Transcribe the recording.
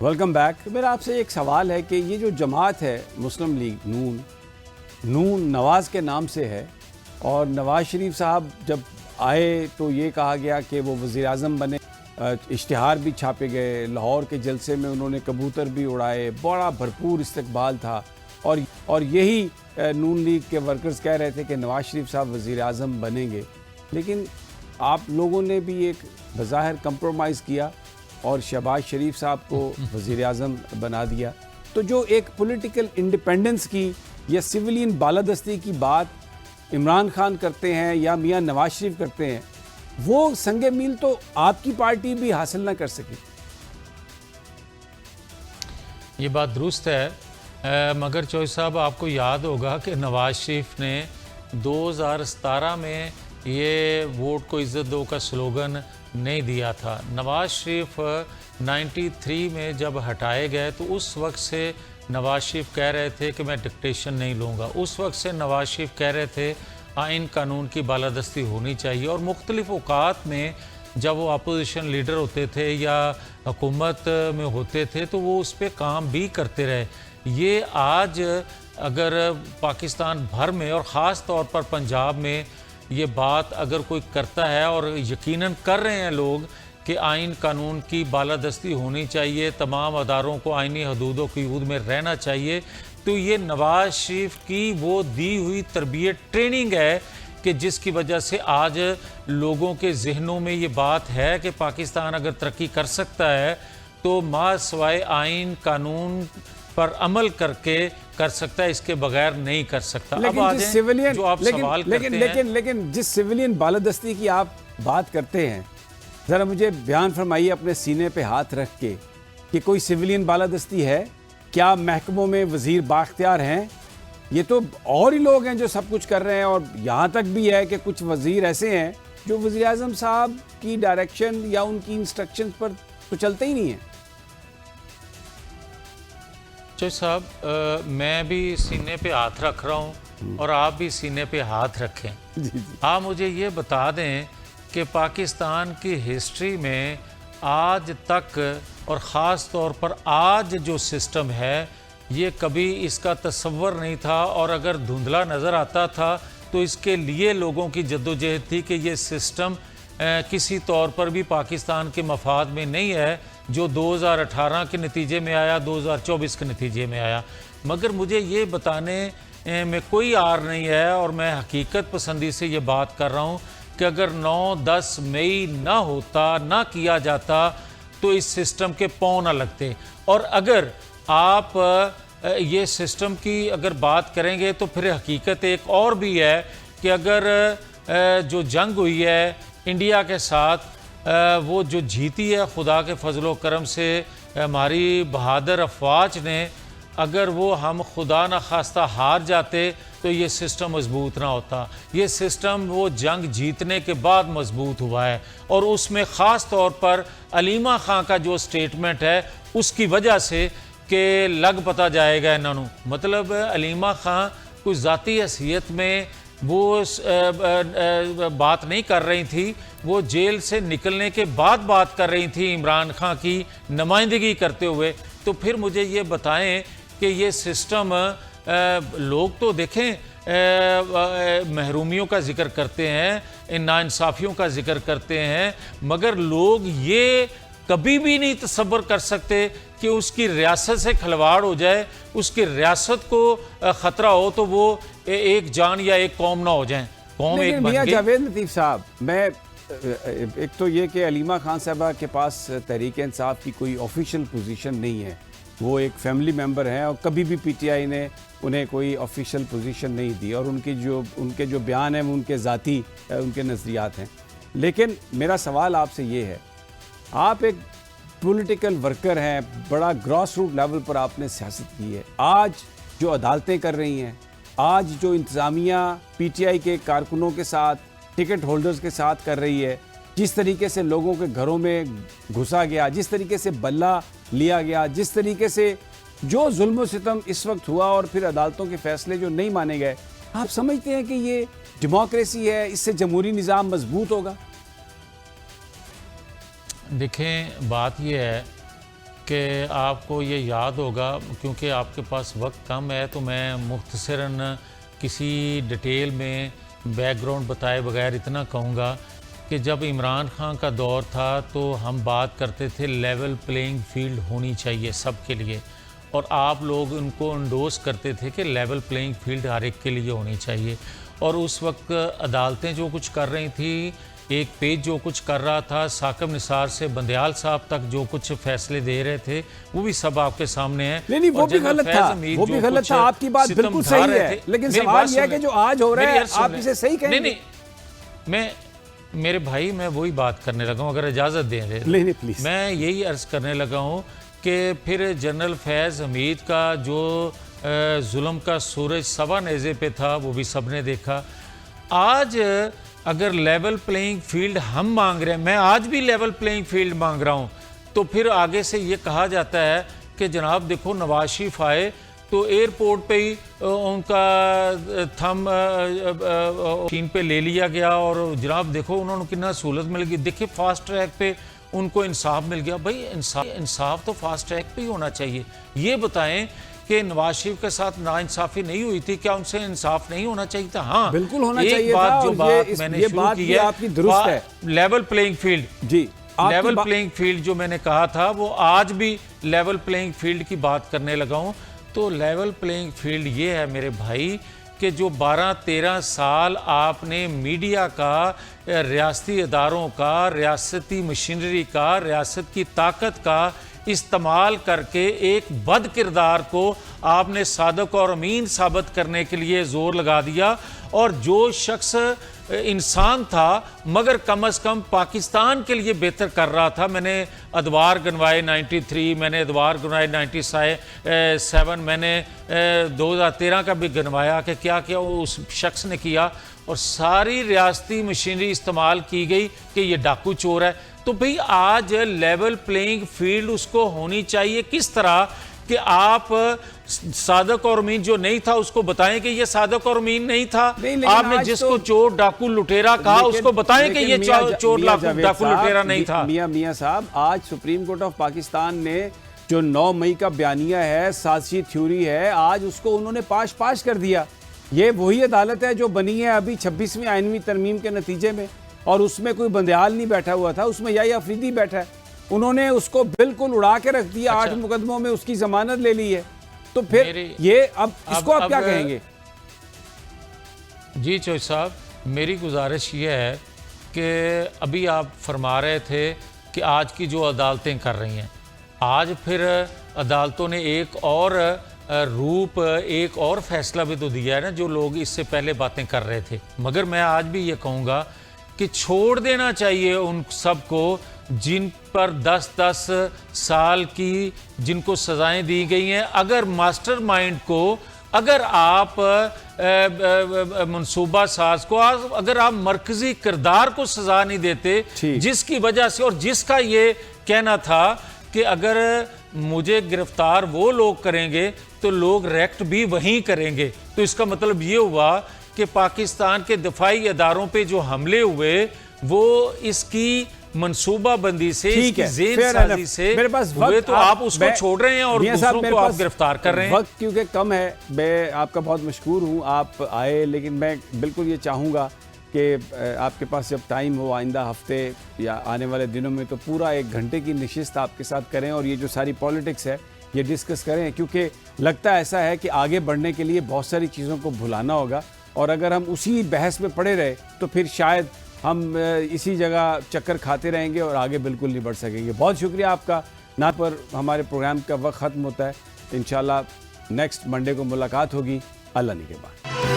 Welcome back. میرا آپ سے ایک سوال ہے کہ یہ جو جماعت ہے مسلم لیگ نون نواز کے نام سے ہے، اور نواز شریف صاحب جب آئے تو یہ کہا گیا کہ وہ وزیر اعظم بنے، اشتہار بھی چھاپے گئے، لاہور کے جلسے میں انہوں نے کبوتر بھی اڑائے، بڑا بھرپور استقبال تھا، اور یہی نون لیگ کے ورکرز کہہ رہے تھے کہ نواز شریف صاحب وزیر اعظم بنیں گے. لیکن آپ لوگوں نے بھی ایک بظاہر کمپرومائز کیا اور شہباز شریف صاحب کو وزیر اعظم بنا دیا. تو جو ایک پولیٹیکل انڈیپینڈنس کی یا سویلین بالادستی کی بات عمران خان کرتے ہیں یا میاں نواز شریف کرتے ہیں، وہ سنگ میل تو آپ کی پارٹی بھی حاصل نہ کر سکی. یہ بات درست ہے، مگر چوہدری صاحب آپ کو یاد ہوگا کہ نواز شریف نے 2017 میں یہ ووٹ کو عزت دو کا سلوگن نہیں دیا تھا. نواز شریف 93 میں جب ہٹائے گئے تو اس وقت سے نواز شریف کہہ رہے تھے کہ میں ڈکٹیشن نہیں لوں گا. اس وقت سے نواز شریف کہہ رہے تھے آئین قانون کی بالادستی ہونی چاہیے، اور مختلف اوقات میں جب وہ اپوزیشن لیڈر ہوتے تھے یا حکومت میں ہوتے تھے تو وہ اس پہ کام بھی کرتے رہے. یہ آج اگر پاکستان بھر میں اور خاص طور پر پنجاب میں یہ بات اگر کوئی کرتا ہے، اور یقیناً کر رہے ہیں لوگ، کہ آئین قانون کی بالادستی ہونی چاہیے، تمام اداروں کو آئینی حدود و قیود میں رہنا چاہیے، تو یہ نواز شریف کی وہ دی ہوئی تربیت ٹریننگ ہے کہ جس کی وجہ سے آج لوگوں کے ذہنوں میں یہ بات ہے کہ پاکستان اگر ترقی کر سکتا ہے تو ما سوائے آئین قانون پر عمل کر کے کر سکتا ہے، اس کے بغیر نہیں کر سکتا. اب آجیں جو آپ سوال کرتے ہیں، لیکن جس سویلین بالادستی کی آپ بات کرتے ہیں، ذرا مجھے بیان فرمائیے اپنے سینے پہ ہاتھ رکھ کے کہ کوئی سویلین بالادستی ہے؟ کیا محکموں میں وزیر بااختیار ہیں؟ یہ تو اور ہی لوگ ہیں جو سب کچھ کر رہے ہیں، اور یہاں تک بھی ہے کہ کچھ وزیر ایسے ہیں جو وزیر اعظم صاحب کی ڈائریکشن یا ان کی انسٹرکشن پر تو چلتے ہی نہیں ہیں. چوہدری صاحب میں بھی سینے پہ ہاتھ رکھ رہا ہوں اور آپ بھی سینے پہ ہاتھ رکھیں. آپ مجھے یہ بتا دیں کہ پاکستان کی ہسٹری میں آج تک، اور خاص طور پر آج جو سسٹم ہے، یہ کبھی اس کا تصور نہیں تھا، اور اگر دھندلا نظر آتا تھا تو اس کے لیے لوگوں کی جدوجہد تھی کہ یہ سسٹم کسی طور پر بھی پاکستان کے مفاد میں نہیں ہے، جو 2018 کے نتیجے میں آیا، 2024 کے نتیجے میں آیا. مگر مجھے یہ بتانے میں کوئی آر نہیں ہے، اور میں حقیقت پسندی سے یہ بات کر رہا ہوں کہ اگر 9-10 مئی نہ ہوتا، نہ کیا جاتا تو اس سسٹم کے پاؤں نہ لگتے. اور اگر آپ یہ سسٹم کی اگر بات کریں گے تو پھر حقیقت ایک اور بھی ہے کہ اگر جو جنگ ہوئی ہے انڈیا کے ساتھ، وہ جو جیتی ہے خدا کے فضل و کرم سے ہماری بہادر افواج نے، اگر وہ ہم خدا نخواستہ ہار جاتے تو یہ سسٹم مضبوط نہ ہوتا. یہ سسٹم وہ جنگ جیتنے کے بعد مضبوط ہوا ہے، اور اس میں خاص طور پر علیمہ خان کا جو سٹیٹمنٹ ہے اس کی وجہ سے کہ لگ پتا جائے گا انہوں نے. مطلب علیمہ خان کوئی ذاتی حیثیت میں وہ بات نہیں کر رہی تھی، وہ جیل سے نکلنے کے بعد بات کر رہی تھی عمران خان کی نمائندگی کرتے ہوئے. تو پھر مجھے یہ بتائیں کہ یہ سسٹم، لوگ تو دیکھیں محرومیوں کا ذکر کرتے ہیں، ناانصافیوں کا ذکر کرتے ہیں، مگر لوگ یہ کبھی بھی نہیں تصور کر سکتے کہ اس کی ریاست سے کھلواڑ ہو جائے، اس کی ریاست کو خطرہ ہو تو وہ ایک جان یا ایک قوم نہ ہو جائیں. قوم ایک بن میاں گئی. جاوید لطیف صاحب، میں ایک تو یہ کہ علیمہ خان صاحبہ کے پاس تحریک انصاف کی کوئی آفیشیل پوزیشن نہیں ہے، وہ ایک فیملی ممبر ہیں، اور کبھی بھی پی ٹی آئی نے انہیں کوئی آفیشیل پوزیشن نہیں دی، اور ان کے جو بیان ہیں وہ ان کے ذاتی ان کے نظریات ہیں. لیکن میرا سوال آپ سے یہ ہے، آپ ایک پولیٹیکل ورکر ہیں، بڑا گراس روٹ لیول پر آپ نے سیاست کی ہے. آج جو عدالتیں کر رہی ہیں، آج جو انتظامیہ پی ٹی آئی کے کارکنوں کے ساتھ، ٹکٹ ہولڈرز کے ساتھ کر رہی ہے، جس طریقے سے لوگوں کے گھروں میں گھسا گیا، جس طریقے سے بلہ لیا گیا، جس طریقے سے جو ظلم و ستم اس وقت ہوا، اور پھر عدالتوں کے فیصلے جو نہیں مانے گئے، آپ سمجھتے ہیں کہ یہ ڈیموکریسی ہے، اس سے جمہوری نظام مضبوط ہوگا؟ دیکھیں بات یہ ہے کہ آپ کو یہ یاد ہوگا، کیونکہ آپ کے پاس وقت کم ہے تو میں مختصراً کسی ڈیٹیل میں بیک گراؤنڈ بتائے بغیر اتنا کہوں گا کہ جب عمران خان کا دور تھا تو ہم بات کرتے تھے لیول پلینگ فیلڈ ہونی چاہیے سب کے لیے، اور آپ لوگ ان کو انڈوس کرتے تھے کہ لیول پلینگ فیلڈ ہر ایک کے لیے ہونی چاہیے. اور اس وقت عدالتیں جو کچھ کر رہی تھیں، ایک پیج جو کچھ کر رہا تھا، ثاقب نثار سے بندیال صاحب تک جو کچھ فیصلے دے رہے تھے وہ بھی سب آپ کے سامنے ہیں. نہیں وہ بھی غلط تھا، وہ بھی غلط تھا، آپ کی بات بالکل صحیح ہے، لیکن سوال یہ ہے کہ جو آج ہو رہا ہے آپ اسے صحیح کہیں گے. نہیں میرے بھائی میں وہی بات کرنے لگا ہوں، اگر اجازت دیں پلیز. میں یہی عرض کرنے لگا ہوں کہ پھر جنرل فیض حمید کا جو ظلم کا سورج سوا نیزے پہ تھا وہ بھی سب نے دیکھا. آج اگر لیول پلینگ فیلڈ ہم مانگ رہے ہیں، میں آج بھی لیول پلینگ فیلڈ مانگ رہا ہوں، تو پھر آگے سے یہ کہا جاتا ہے کہ جناب دیکھو نواز شریف آئے تو ایئرپورٹ پہ ہی ان کا تھم چین پہ لے لیا گیا، اور جناب دیکھو انہوں نے کتنا سہولت مل گئی، دیکھیں فاسٹ ٹریک پہ ان کو انصاف مل گیا. بھائی انصاف تو فاسٹ ٹریک پہ ہی ہونا چاہیے. یہ بتائیں کہ نواز شریف کے ساتھ ناانصافی نہیں ہوئی تھی، کیا ان سے انصاف نہیں ہونا چاہیے تھا؟ ہاں بالکل ہونا چاہیے ایک بات تھا، جو بات میں نے شروع کی ہے آپ کی درست ہے، لیول پلینگ فیلڈ. جی لیول پلینگ فیلڈ جو میں نے کہا تھا وہ آج بھی لیول پلینگ فیلڈ کی بات کرنے لگا ہوں. تو لیول پلینگ فیلڈ یہ ہے میرے بھائی کہ جو 12-13 سال آپ نے میڈیا کا، ریاستی اداروں کا، ریاستی مشینری کا، ریاست کی طاقت کا استعمال کر کے ایک بد کردار کو آپ نے صادق اور امین ثابت کرنے کے لیے زور لگا دیا. اور جو شخص انسان تھا مگر کم از کم پاکستان کے لیے بہتر کر رہا تھا، میں نے ادوار گنوائے 93، میں نے ادوار گنوائے 97، میں نے 2013 کا بھی گنوایا کہ کیا کیا اس شخص نے کیا، اور ساری ریاستی مشینری استعمال کی گئی کہ یہ ڈاکو چور ہے. تو بھئی آج لیول پلینگ فیلڈ اس کو ہونی چاہیے کس طرح کہ آپ صادق اور امین جو نہیں تھا اس کو بتائیں کہ یہ صادق اور امین نہیں تھا. آپ نے جس کو چور ڈاکو لٹیرا کہا اس کو بتائیں کہ یہ چور ڈاکو لٹیرا نہیں تھا. میاں صاحب آج سپریم کورٹ آف پاکستان نے جو 9 مئی کا بیانیہ ہے، سازشی تھیوری ہے، آج اس کو انہوں نے پاش کر دیا. یہ وہی عدالت ہے جو بنی ہے ابھی 26ویں آئینوی ترمیم کے نتیجے میں، اور اس میں کوئی بندیال نہیں بیٹھا ہوا تھا، اس میں یحییٰ افریدی بیٹھا ہے. انہوں نے اس کو بالکل اڑا کے رکھ دیا، 8 مقدموں میں اس کی ضمانت لے لی ہے. تو پھر یہ اب اس کو آپ کیا کہیں گے؟ جی چوہدری صاحب، میری گزارش یہ ہے کہ ابھی آپ فرما رہے تھے کہ آج کی جو عدالتیں کر رہی ہیں، آج پھر عدالتوں نے ایک اور روپ، ایک اور فیصلہ بھی تو دیا ہے نا، جو لوگ اس سے پہلے باتیں کر رہے تھے. مگر میں آج بھی یہ کہوں گا کہ چھوڑ دینا چاہیے ان سب کو جن پر 10-10 سال کی جن کو سزائیں دی گئی ہیں. اگر ماسٹر مائنڈ کو، اگر آپ منصوبہ ساز کو، اگر آپ مرکزی کردار کو سزا نہیں دیتے، جس کی وجہ سے، اور جس کا یہ کہنا تھا کہ اگر مجھے گرفتار وہ لوگ کریں گے تو لوگ ریکٹ بھی وہیں کریں گے، تو اس کا مطلب یہ ہوا کہ پاکستان کے دفاعی اداروں پہ جو حملے ہوئے وہ اس کی منصوبہ بندی سے، اس کی ذہن سازی سے ہوئے، تو آپ اس کو چھوڑ رہے ہیں اور دوسروں کو آپ گرفتار کر رہے ہیں. وقت کیونکہ کم ہے، میں آپ کا بہت مشکور ہوں آپ آئے، لیکن میں بالکل یہ چاہوں گا کہ آپ کے پاس جب ٹائم ہو آئندہ ہفتے یا آنے والے دنوں میں تو پورا 1 گھنٹے کی نشست آپ کے ساتھ کریں اور یہ جو ساری پالیٹکس ہے یہ ڈسکس کریں، کیونکہ لگتا ایسا ہے کہ آگے بڑھنے کے لیے بہت ساری چیزوں کو بھلانا ہوگا، اور اگر ہم اسی بحث میں پڑے رہے تو پھر شاید ہم اسی جگہ چکر کھاتے رہیں گے اور آگے بالکل نہیں بڑھ سکیں گے. بہت شکریہ آپ کا. نا پر ہمارے پروگرام کا وقت ختم ہوتا ہے. انشاءاللہ نیکسٹ منڈے کو ملاقات ہوگی. اللہ نگہبان.